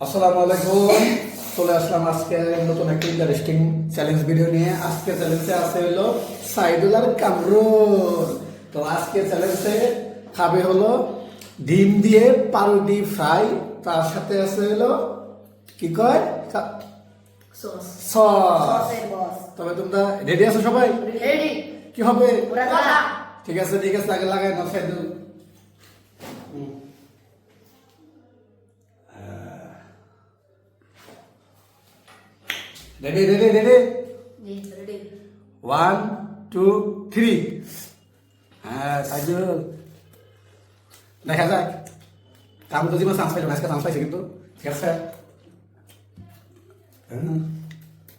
আসসালামু আলাইকুম। চলে আসলাম আজকে নতুন একটা ইন্টারেস্টিং চ্যালেঞ্জ ভিডিও নিয়ে। আজকে চ্যালেঞ্জে আছে হলো সাইদুল আর কামরুল। তো আজকে চ্যালেঞ্জে খাবে হলো ডিম দিয়ে পাউরুটি ফ্রাই, তার সাথে আছে হলো কি কয় সস সস। সসের বস তবে তোমরা রেডি আছো সবাই? রেডি কি হবে? পুরা কথা ঠিক আছে আগে লাগাই নাও সাইদুল। রেডি জি রেডি 1 2 3। হ্যাঁ সাইদুল দেখা যাক। কামরুল তো জীবন চান্স পাইলো না, আজকে চান্স পাইছে কিন্তু। ঠিক আছে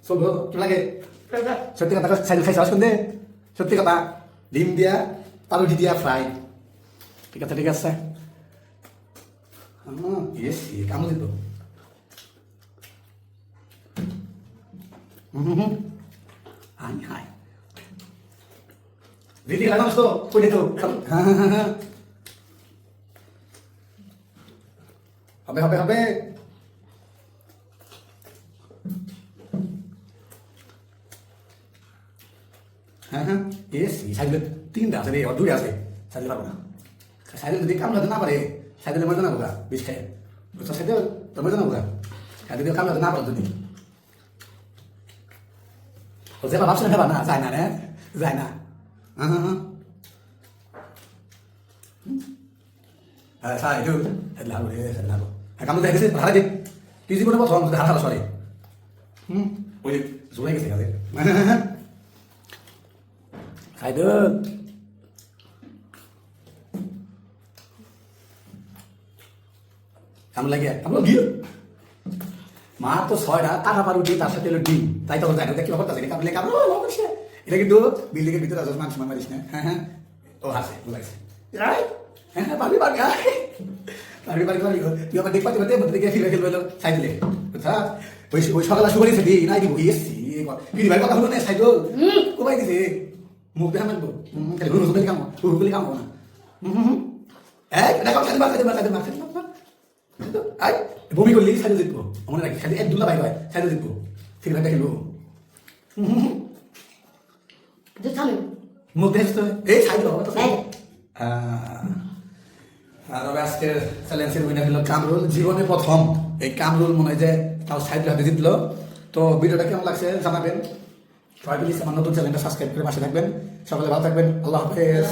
চলবো কি লাগে? সত্যি কথা সাইদুল খাইছে শুনতে, সত্যি কথা। ডিম দিয়া পাউরুটি দিয়া ফ্রাই। ঠিক আছে ইয়েস কামরুল দিত। হাই দিদি লাগানো তো কই তো হবে ইয়েস সাইকেল তিনটা আছে রে, দুই আছে। সাইকেল পারবো না, সাইকেল যদি কামড়াতে না পারে সাইকেলের মজা না বোঝা বিষ খায়। বুঝছো সাইকেল তোর মজা না বোঝা, সাইকেল কামড়াতে না পারো যদি যেবা ভাবছি না, না যায় না রে, যায় না। হ্যাঁ সাইকেল লাগো রে, লাগো। হ্যাঁ কামড় দেখেছি হারা দিন কি জীবনে প্রথম হারা সরে ওই যে জোরে গেছে কাজে সাইকেল। কামড় লাগে কামড় গিয়ে মা তো 6টা কাটা পাউরুটি তার সাথে হলো ডিম, তাই তো জানি কি ব্যাপারটা জানি কামড়ে কামড় এটা কিন্তু বিল্ডিং এর ভিতরে মানুষ মারিস না। ও হাসে বুঝাইছে পারবি তুই আবার দেখ পাতি দেখে ফিরে খেলবে সাইকেলে বুঝছা। ওই সকালে শুভ দিয়েছে দিই নাই দিব এসছি ভাই কথা হলো না সাইকেল কোথায় দিছে মুখ দেখা মানবো হুলি কাম হুলি কাম না বমি করলি সাইকেল জিতবো মনে রাখি, খালি এক দুলা বাইর হয় সাইকেল জিতবো। ঠিক আছে খেলবো মুখ দেখছ তো এই সাইকেল আজকের চ্যালেঞ্জের উইনার হলো কামরুল। জীবনে প্রথম এই কামরুল মনে হয় যে তাও সাইকেল হাতে জিতলো। তো ভিডিওটা কেমন লাগছে জানাবেন। সবাই প্লিজ আমার নতুন চ্যানেলটা সাবস্ক্রাইব করে পাশে থাকবেন। সকলে ভালো থাকবেন। আল্লাহ হাফেজ।